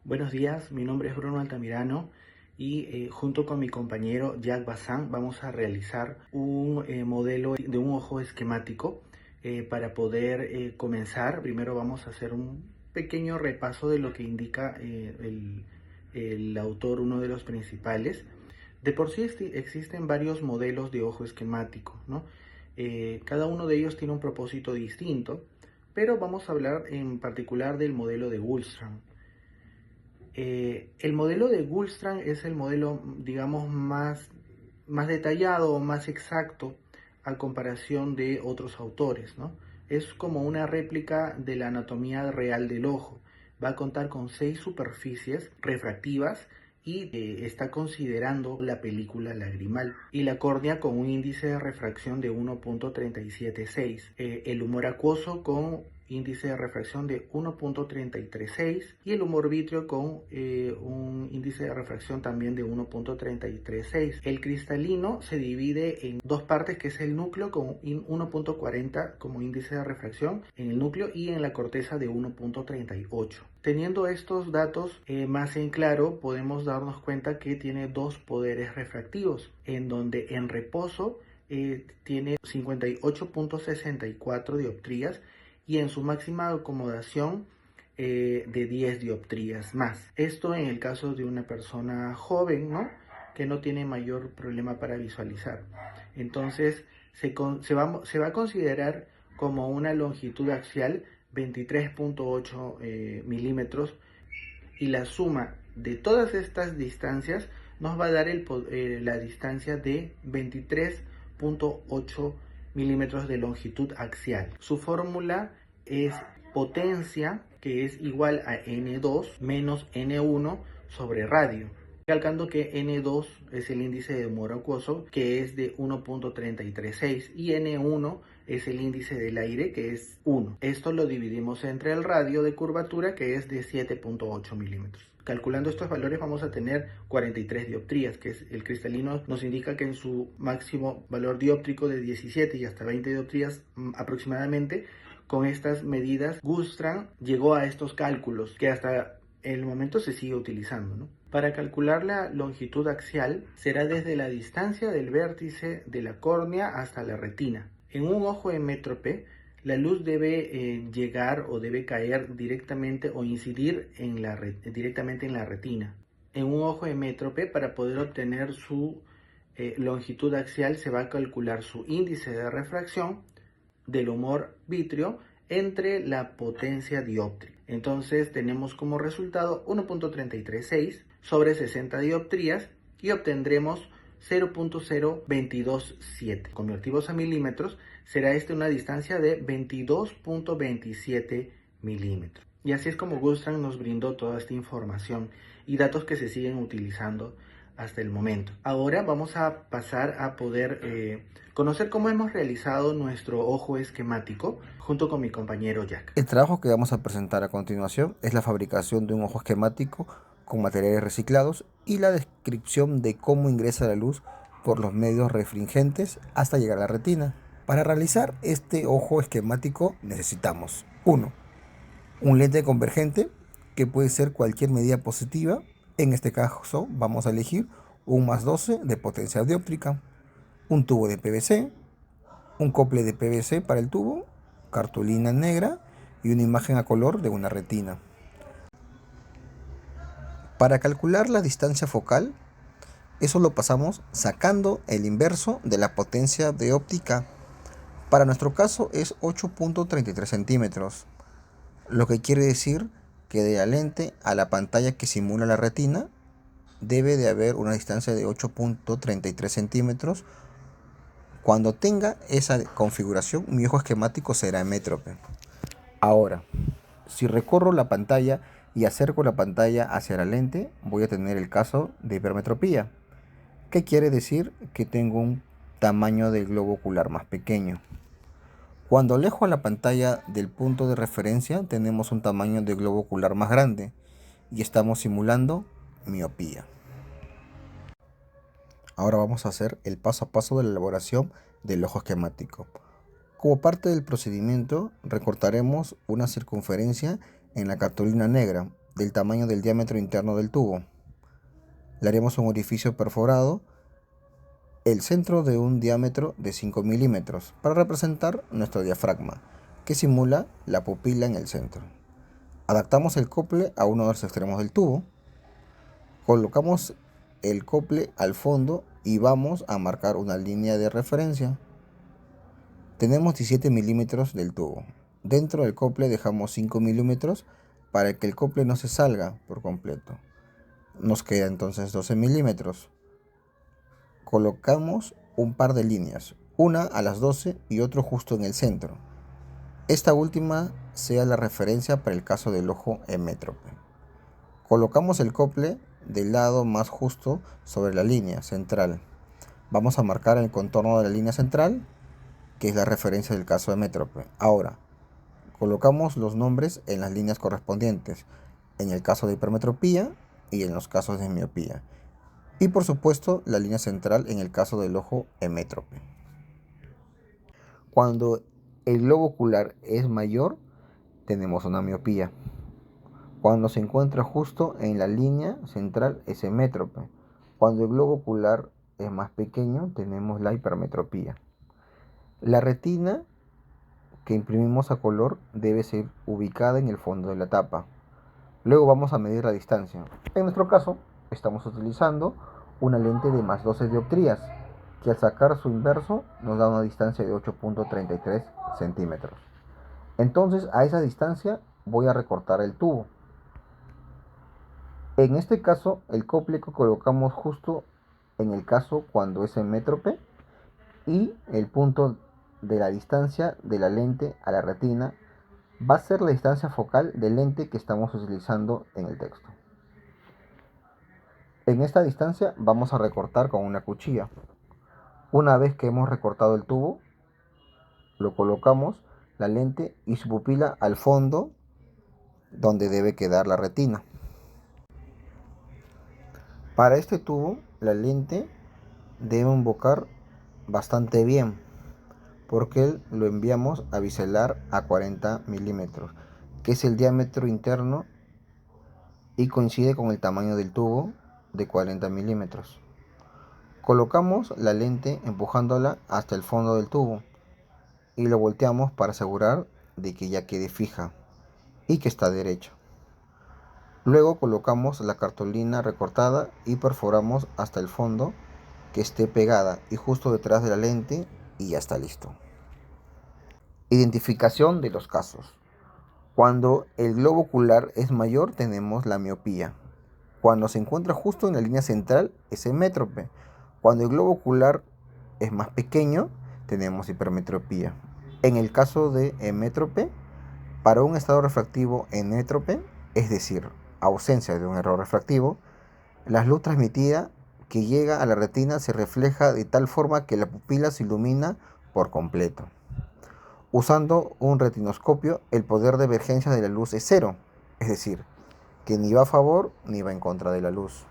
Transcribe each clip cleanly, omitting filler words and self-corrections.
Buenos días, mi nombre es Bruno Altamirano y junto con mi compañero Jack Bazán vamos a realizar un modelo de un ojo esquemático. Para poder comenzar, primero vamos a hacer un pequeño repaso de lo que indica el autor, uno de los principales. De por sí existen varios modelos de ojo esquemático, ¿no? Cada uno de ellos tiene un propósito distinto, pero vamos a hablar en particular del modelo de Gullstrand. El modelo de Gullstrand es el modelo, digamos, más detallado o más exacto a comparación de otros autores, ¿no? Es como una réplica de la anatomía real del ojo. Va a contar con 6 superficies refractivas y está considerando la película lagrimal y la córnea con un índice de refracción de 1.376, el humor acuoso con índice de refracción de 1.336 y el humor vítreo con un índice de refracción también de 1.336. El cristalino se divide en dos partes, que es el núcleo con 1.40 como índice de refracción en el núcleo y en la corteza de 1.38. Teniendo estos datos más en claro, podemos darnos cuenta que tiene dos poderes refractivos, en donde en reposo tiene 58.64 dioptrías y en su máxima acomodación de 10 dioptrías más. Esto en el caso de una persona joven, ¿no? Que no tiene mayor problema para visualizar. Entonces se va a considerar como una longitud axial 23.8 milímetros, y la suma de todas estas distancias nos va a dar la distancia de 23.8 milímetros de longitud axial. Su fórmula es potencia, que es igual a N2 menos N1 sobre radio, recalcando que N2 es el índice de humor acuoso, que es de 1.336, y N1 es el índice del aire, que es 1. Esto lo dividimos entre el radio de curvatura, que es de 7.8 milímetros. Calculando estos valores vamos a tener 43 dioptrías, que es el cristalino nos indica que en su máximo valor dióptrico de 17 y hasta 20 dioptrías aproximadamente. Con estas medidas, Gullstrand llegó a estos cálculos que hasta el momento se sigue utilizando, ¿no? Para calcular la longitud axial será desde la distancia del vértice de la córnea hasta la retina. En un ojo hemétrope, la luz debe llegar o debe caer directamente o incidir directamente en la retina. En un ojo hemétrope, para poder obtener su longitud axial, se va a calcular su índice de refracción del humor vítreo entre la potencia dióptrica. Entonces tenemos como resultado 1.336 sobre 60 dioptrías y obtendremos 0.0227. Convertidos a milímetros, será una distancia de 22.27 milímetros. Y así es como Gullstrand nos brindó toda esta información y datos que se siguen utilizando hasta el momento. Ahora vamos a pasar a poder conocer cómo hemos realizado nuestro ojo esquemático junto con mi compañero Jack. El trabajo que vamos a presentar a continuación es la fabricación de un ojo esquemático con materiales reciclados y la descripción de cómo ingresa la luz por los medios refringentes hasta llegar a la retina. Para realizar este ojo esquemático necesitamos 1. Un lente convergente que puede ser cualquier medida positiva. En este caso vamos a elegir un +12 de potencia dióptrica, un tubo de PVC, un acople de PVC para el tubo, cartulina negra y una imagen a color de una retina. Para calcular la distancia focal, eso lo pasamos sacando el inverso de la potencia de óptica. Para nuestro caso es 8.33 centímetros, lo que quiere decir que de la lente a la pantalla que simula la retina debe de haber una distancia de 8.33 centímetros. Cuando tenga esa configuración, mi ojo esquemático será hemétrope. Ahora, si recorro la pantalla y acerco la pantalla hacia la lente, voy a tener el caso de hipermetropía, que quiere decir que tengo un tamaño del globo ocular más pequeño. Cuando alejo a la pantalla del punto de referencia, tenemos un tamaño de globo ocular más grande y estamos simulando miopía. Ahora vamos a hacer el paso a paso de la elaboración del ojo esquemático. Como parte del procedimiento, recortaremos una circunferencia en la cartulina negra del tamaño del diámetro interno del tubo. Le haremos un orificio perforado el centro de un diámetro de 5 milímetros para representar nuestro diafragma, que simula la pupila en el centro. Adaptamos el cople a uno de los extremos del tubo, colocamos el cople al fondo y vamos a marcar una línea de referencia. Tenemos 17 milímetros del tubo. Dentro del cople dejamos 5 milímetros para que el cople no se salga por completo. Nos queda entonces 12 milímetros. Colocamos un par de líneas, una a las 12 y otro justo en el centro. Esta última sea la referencia para el caso del ojo emétrope. Colocamos el cople del lado más justo sobre la línea central. Vamos a marcar el contorno de la línea central, que es la referencia del caso emétrope. Ahora, colocamos los nombres en las líneas correspondientes, en el caso de hipermetropía y en los casos de miopía. Y por supuesto, la línea central en el caso del ojo emétrope. Cuando el globo ocular es mayor, tenemos una miopía. Cuando se encuentra justo en la línea central es emétrope. Cuando el globo ocular es más pequeño, tenemos la hipermetropía. La retina que imprimimos a color debe ser ubicada en el fondo de la tapa. Luego vamos a medir la distancia. En nuestro caso, estamos utilizando una lente de más 12 dioptrías, que al sacar su inverso nos da una distancia de 8.33 centímetros. Entonces, a esa distancia voy a recortar el tubo. En este caso, el cople que colocamos justo en el caso cuando es emétrope y el punto de la distancia de la lente a la retina va a ser la distancia focal del lente que estamos utilizando en el texto. En esta distancia vamos a recortar con una cuchilla. Una vez que hemos recortado el tubo, lo colocamos la lente y su pupila al fondo donde debe quedar la retina. Para este tubo, la lente debe enfocar bastante bien, porque lo enviamos a biselar a 40 milímetros, que es el diámetro interno y coincide con el tamaño del tubo de 40 milímetros. Colocamos la lente empujándola hasta el fondo del tubo y lo volteamos para asegurar de que ya quede fija y que está derecho. Luego colocamos la cartulina recortada y perforamos hasta el fondo que esté pegada y justo detrás de la lente y ya está listo. Identificación de los casos. Cuando el globo ocular es mayor tenemos la miopía. Cuando se encuentra justo en la línea central es emétrope. Cuando el globo ocular es más pequeño tenemos hipermetropía. En el caso de emétrope, para un estado refractivo enétrope, es decir, ausencia de un error refractivo, la luz transmitida que llega a la retina se refleja de tal forma que la pupila se ilumina por completo. Usando un retinoscopio, el poder de emergencia de la luz es cero, es decir, que ni va a favor ni va en contra de la luz.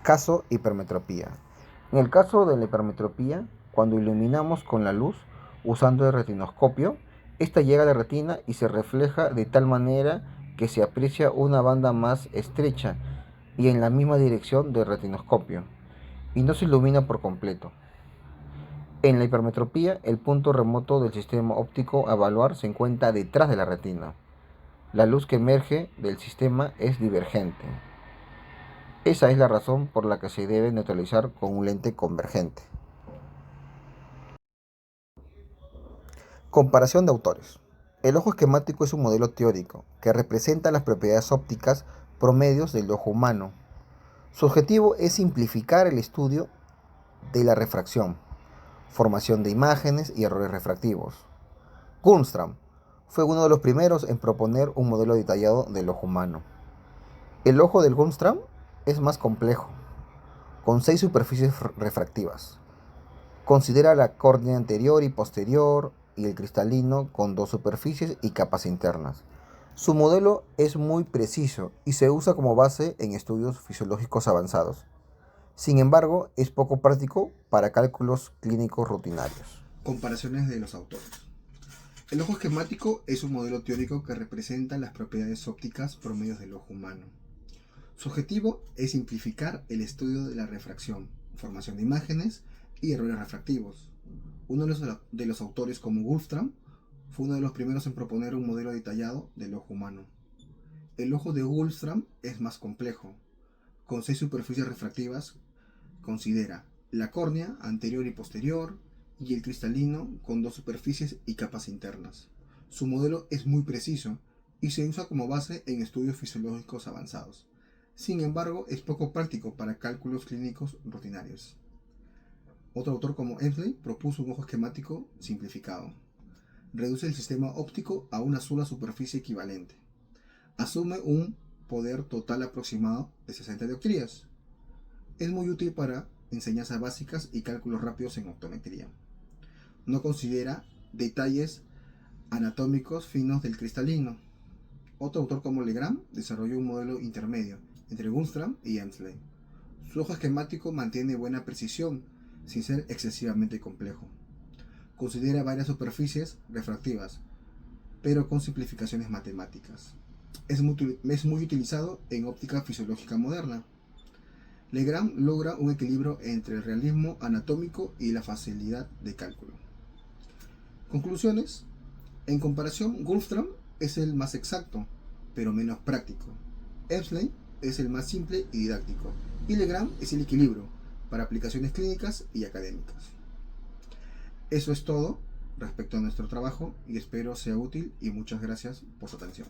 Caso hipermetropía. En el caso de la hipermetropía, cuando iluminamos con la luz usando el retinoscopio, esta llega a la retina y se refleja de tal manera que se aprecia una banda más estrecha y en la misma dirección del retinoscopio, y no se ilumina por completo. En la hipermetropía, el punto remoto del sistema óptico a evaluar se encuentra detrás de la retina. La luz que emerge del sistema es divergente. Esa es la razón por la que se debe neutralizar con un lente convergente. Comparación de autores. El ojo esquemático es un modelo teórico que representa las propiedades ópticas promedios del ojo humano. Su objetivo es simplificar el estudio de la refracción, formación de imágenes y errores refractivos. Gundstram fue uno de los primeros en proponer un modelo detallado del ojo humano. El ojo del Gundstram es más complejo, con 6 superficies refractivas. Considera la córnea anterior y posterior y el cristalino con 2 superficies y capas internas. Su modelo es muy preciso y se usa como base en estudios fisiológicos avanzados. Sin embargo, es poco práctico para cálculos clínicos rutinarios. Comparaciones de los autores. El ojo esquemático es un modelo teórico que representa las propiedades ópticas promedios del ojo humano. Su objetivo es simplificar el estudio de la refracción, formación de imágenes y errores refractivos. Uno de los autores, como Wolfram, fue uno de los primeros en proponer un modelo detallado del ojo humano. El ojo de Wolfram es más complejo. Con 6 superficies refractivas, considera la córnea anterior y posterior y el cristalino con 2 superficies y capas internas. Su modelo es muy preciso y se usa como base en estudios fisiológicos avanzados. Sin embargo, es poco práctico para cálculos clínicos rutinarios. Otro autor, como Emsley, propuso un ojo esquemático simplificado. Reduce el sistema óptico a una sola superficie equivalente. Asume un poder total aproximado de 60 dioptrías. Es muy útil para enseñanzas básicas y cálculos rápidos en optometría. No considera detalles anatómicos finos del cristalino. Otro autor, como Legrand, desarrolló un modelo intermedio entre Wolfram y Emsley. Su ojo esquemático mantiene buena precisión sin ser excesivamente complejo. Considera varias superficies refractivas, pero con simplificaciones matemáticas. Es muy utilizado en óptica fisiológica moderna. Legrand logra un equilibrio entre el realismo anatómico y la facilidad de cálculo. Conclusiones. En comparación, Wolfram es el más exacto, pero menos práctico. Emsley es el más simple y didáctico. Y Legrand es el equilibrio para aplicaciones clínicas y académicas. Eso es todo respecto a nuestro trabajo y espero sea útil y muchas gracias por su atención.